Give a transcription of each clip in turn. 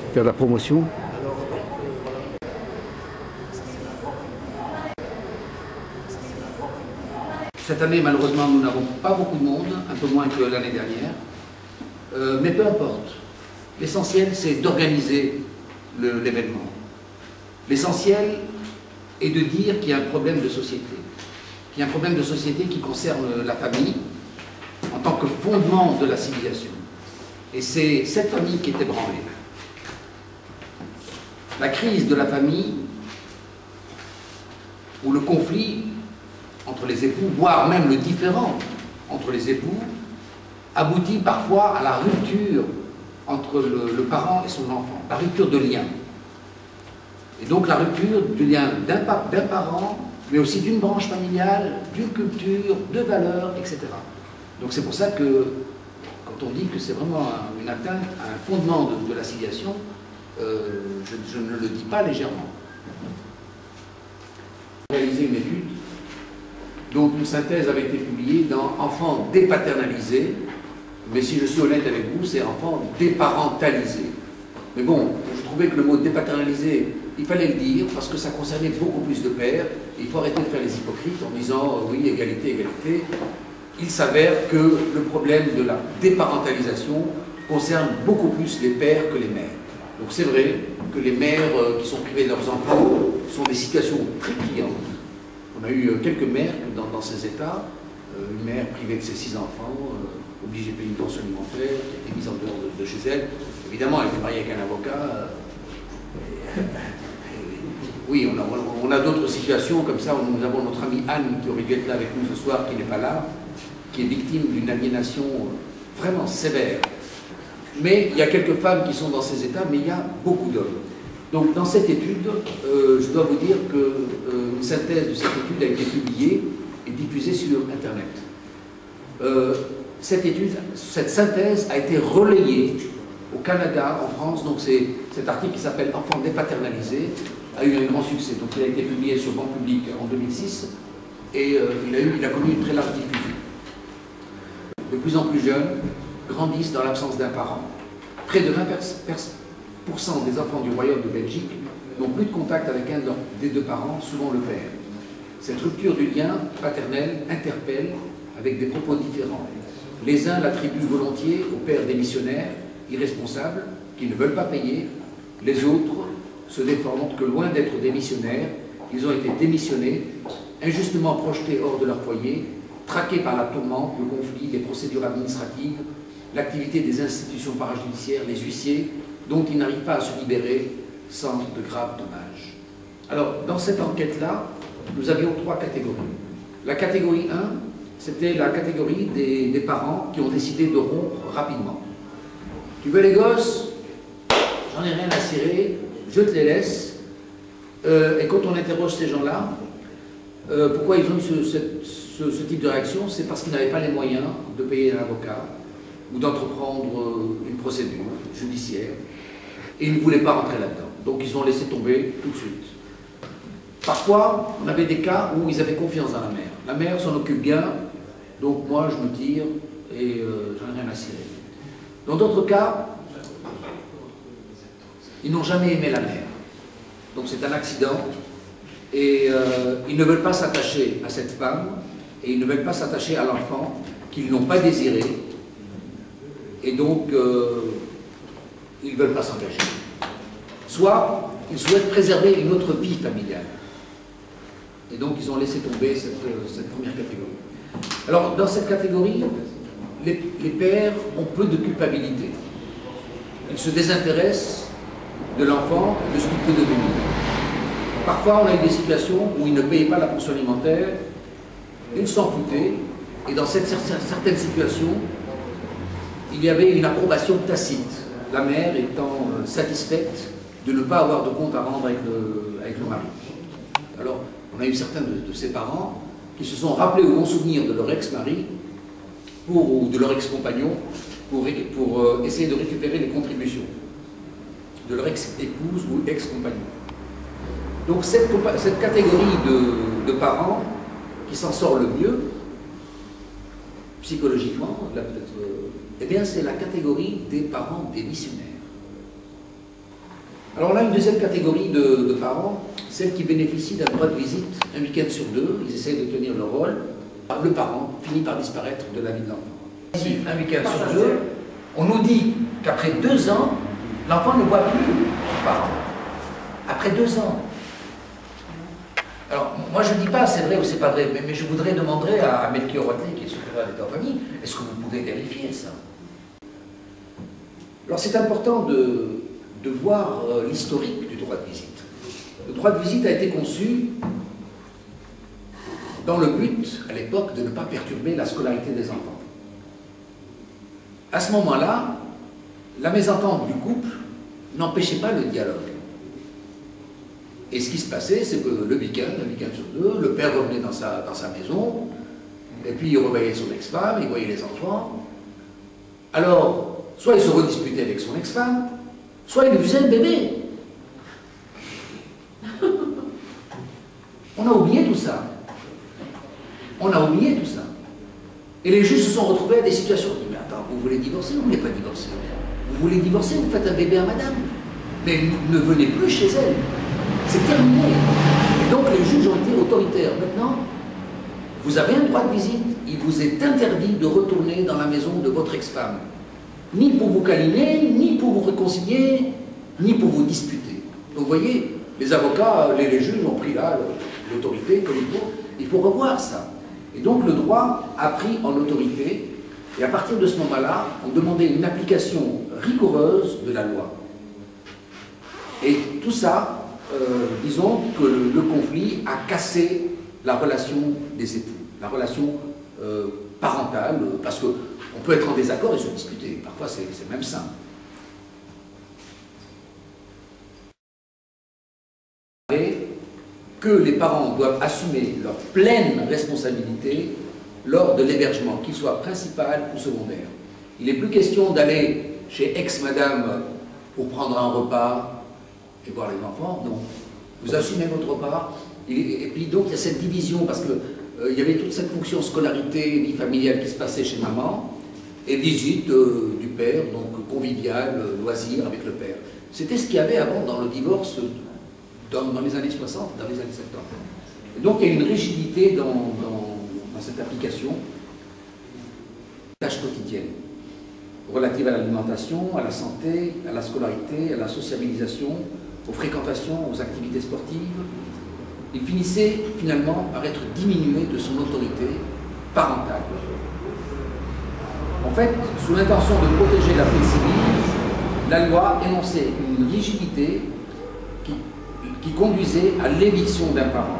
faire la promotion. Cette année, malheureusement, nous n'avons pas beaucoup de monde, un peu moins que l'année dernière, mais peu importe. L'essentiel, c'est d'organiser l'événement. L'essentiel est de dire qu'il y a un problème de société, qu'il y a un problème de société qui concerne la famille en tant que fondement de la civilisation. Et c'est cette famille qui est ébranlée. La crise de la famille, ou le conflit entre les époux, voire même le différend entre les époux, aboutit parfois à la rupture entre le parent et son enfant, la rupture de lien. Et donc la rupture du lien d'un parent, mais aussi d'une branche familiale, d'une culture, de valeurs, etc. Donc c'est pour ça que, quand on dit que c'est vraiment une atteinte à un fondement de la civilisation, je ne le dis pas légèrement. Réaliser une étude dont une synthèse avait été publiée dans Enfants dépaternalisés, mais si je suis honnête avec vous, c'est Enfants déparentalisés. Mais bon, je trouvais que le mot dépaternalisé, il fallait le dire parce que ça concernait beaucoup plus de pères. Il faut arrêter de faire les hypocrites en disant oui, égalité, égalité. Il s'avère que le problème de la déparentalisation concerne beaucoup plus les pères que les mères. Donc c'est vrai que les mères qui sont privées de leurs enfants sont des situations très criantes. On a eu quelques mères dans ces états, une mère privée de ses 6 enfants, obligée de payer une pension alimentaire, qui a été mise en dehors de chez elle. Évidemment, elle était mariée avec un avocat. Oui, on a d'autres situations comme ça. Nous avons notre amie Anne qui aurait dû être là avec nous ce soir, qui n'est pas là, qui est victime d'une aliénation vraiment sévère. Mais il y a quelques femmes qui sont dans ces états, mais il y a beaucoup d'hommes. Donc dans cette étude, je dois vous dire qu'une synthèse de cette étude a été publiée et diffusée sur Internet. Cette étude, cette synthèse a été relayée au Canada, en France, donc c'est cet article qui s'appelle « Enfants dépaternalisés » a eu un grand succès. Donc il a été publié sur Banque Publique en 2006 et il a connu une très large diffusion. De plus en plus jeunes grandissent dans l'absence d'un parent. Près de 20% des enfants du Royaume de Belgique n'ont plus de contact avec un des 2 parents, souvent le père. Cette rupture du lien paternel interpelle avec des propos différents. Les uns l'attribuent volontiers aux pères démissionnaires, irresponsables, qui ne veulent pas payer. Les autres se défendent que loin d'être des missionnaires, ils ont été démissionnés, injustement projetés hors de leur foyer, traqués par la tourmente, le conflit, les procédures administratives, l'activité des institutions parajudiciaires, les huissiers, dont ils n'arrivent pas à se libérer sans de graves dommages. Alors, dans cette enquête-là, nous avions 3 catégories. La catégorie 1, c'était la catégorie des parents qui ont décidé de rompre rapidement. Tu veux les gosses? J'en ai rien à cirer, je te les laisse. Et quand on interroge ces gens-là, pourquoi ils ont eu ce type de réaction? C'est parce qu'ils n'avaient pas les moyens de payer un avocat ou d'entreprendre une procédure judiciaire. Et ils ne voulaient pas rentrer là-dedans. Donc ils ont laissé tomber tout de suite. Parfois, on avait des cas où ils avaient confiance dans la mère. La mère s'en occupe bien, donc moi je me tire et j'en ai rien à cirer. Dans d'autres cas, ils n'ont jamais aimé la mère. Donc c'est un accident et ils ne veulent pas s'attacher à cette femme et ils ne veulent pas s'attacher à l'enfant qu'ils n'ont pas désiré et donc ils ne veulent pas s'engager. Soit ils souhaitent préserver une autre vie familiale. Et donc ils ont laissé tomber cette première catégorie. Alors dans cette catégorie, les pères ont peu de culpabilité. Ils se désintéressent de l'enfant, de ce qu'il peut devenir. Parfois on a eu des situations où ils ne payaient pas la pension alimentaire, ils s'en foutaient, et dans certaines situations, il y avait une approbation tacite, la mère étant satisfaite de ne pas avoir de compte à rendre avec le mari. Alors, on a eu certains de ses parents qui se sont rappelés au bon souvenir de leur ex-mari ou de leur ex-compagnon pour essayer de récupérer les contributions de leur ex-épouse ou ex-compagnon. Donc cette catégorie de parents qui s'en sort le mieux, psychologiquement, là peut-être, eh bien c'est la catégorie des parents démissionnaires. Alors on a une deuxième catégorie de parents, celles qui bénéficient d'un droit de visite un week-end sur deux, ils essayent de tenir leur rôle. Le parent finit par disparaître de la vie de l'enfant. Un week-end sur deux, on nous dit qu'après 2 ans, l'enfant ne voit plus son parent. Après 2 ans. Alors, moi je ne dis pas c'est vrai ou c'est pas vrai, mais je voudrais demander à Melchior Watley, qui est secrétaire d'État en famille, est-ce que vous pouvez vérifier ça? Alors c'est important de voir l'historique du droit de visite. Le droit de visite a été conçu dans le but, à l'époque, de ne pas perturber la scolarité des enfants. À ce moment-là, la mésentente du couple n'empêchait pas le dialogue. Et ce qui se passait, c'est que le week-end, un week-end sur deux, le père revenait dans sa maison, et puis il revoyait son ex-femme, il voyait les enfants. Alors, soit il se redisputait avec son ex-femme, soit il lui faisait un bébé. On a oublié tout ça. On a oublié tout ça. Et les juges se sont retrouvés à des situations. Mais attends, vous voulez divorcer ou vous ne voulez pas divorcer? Vous voulez divorcer, vous faites un bébé à madame. Mais ne venez plus chez elle. C'est terminé. Et donc les juges ont été autoritaires. Maintenant, vous avez un droit de visite. Il vous est interdit de retourner dans la maison de votre ex-femme. Ni pour vous câliner, ni pour vous réconcilier, ni pour vous disputer. Donc vous voyez, les avocats, les juges ont pris là l'autorité comme il faut. Il faut revoir ça. Et donc le droit a pris en autorité, et à partir de ce moment-là, on demandait une application rigoureuse de la loi. Et tout ça, disons que le conflit a cassé la relation des époux, la relation parentale, parce qu'on peut être en désaccord et se disputer, parfois c'est même simple. Que les parents doivent assumer leur pleine responsabilité lors de l'hébergement, qu'il soit principal ou secondaire. Il n'est plus question d'aller chez ex-madame pour prendre un repas et voir les enfants, non. Vous assumez votre repas, et puis donc il y a cette division, parce qu'il y avait toute cette fonction scolarité, vie familiale qui se passait chez maman, et visite du père, donc convivial, loisir avec le père. C'était ce qu'il y avait avant dans le divorce dans les années 60, dans les années 70. Et donc il y a une rigidité dans cette application, tâches quotidiennes, relatives à l'alimentation, à la santé, à la scolarité, à la sociabilisation, aux fréquentations, aux activités sportives. Il finissait finalement par être diminué de son autorité parentale. En fait, sous l'intention de protéger la paix civile, la loi énonçait une rigidité qui conduisait à l'éviction d'un parent.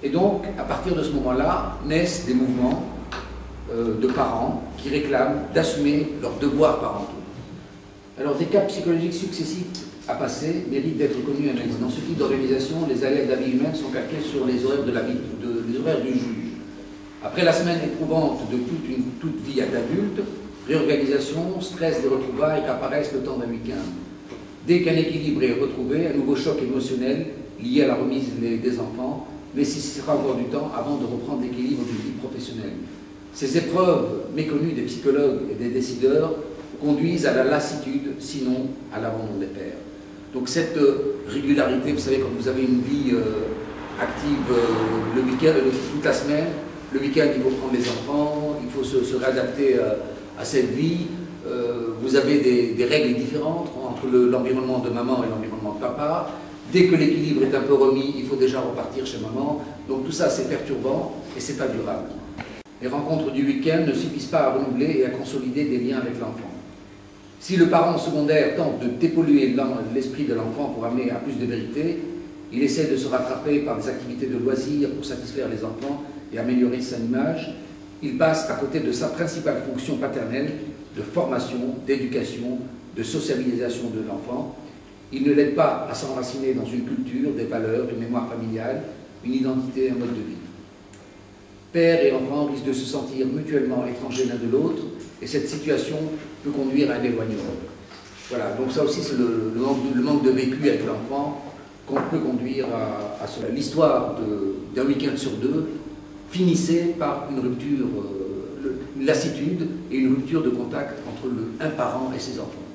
Et donc, à partir de ce moment-là, naissent des mouvements de parents qui réclament d'assumer leurs devoirs parentaux. Alors, des cas psychologiques successifs à passer méritent d'être connus et analysés. Dans ce type d'organisation, les aléas de la vie humaine sont calqués sur les horaires les horaires du juge. Après la semaine éprouvante de toute vie d'adulte, réorganisation, stress des retrouvailles qui apparaissent le temps d'un week-end. Dès qu'un équilibre est retrouvé, un nouveau choc émotionnel lié à la remise des enfants nécessitera encore du temps avant de reprendre l'équilibre d'une vie professionnelle. Ces épreuves méconnues des psychologues et des décideurs conduisent à la lassitude, sinon à l'abandon des pères. Donc cette régularité, vous savez, quand vous avez une vie active le week-end, toute la semaine, le week-end il faut prendre les enfants, il faut se réadapter à cette vie. Vous avez des règles différentes entre l'environnement de maman et l'environnement de papa. Dès que l'équilibre est un peu remis, il faut déjà repartir chez maman. Donc tout ça, c'est perturbant et c'est pas durable. Les rencontres du week-end ne suffisent pas à renouveler et à consolider des liens avec l'enfant. Si le parent secondaire tente de dépolluer l'esprit de l'enfant pour amener à plus de vérité, il essaie de se rattraper par des activités de loisirs pour satisfaire les enfants et améliorer son image. Il passe à côté de sa principale fonction paternelle de formation, d'éducation, de sociabilisation de l'enfant. Il ne l'aide pas à s'enraciner dans une culture, des valeurs, une mémoire familiale, une identité, un mode de vie. Père et enfant risquent de se sentir mutuellement étrangers l'un de l'autre, et cette situation peut conduire à un éloignement. Voilà, donc ça aussi c'est le manque de vécu avec l'enfant qu'on peut conduire à cela. L'histoire d'un week-end sur deux finissait par une rupture, une lassitude et une rupture de contact entre un parent et ses enfants.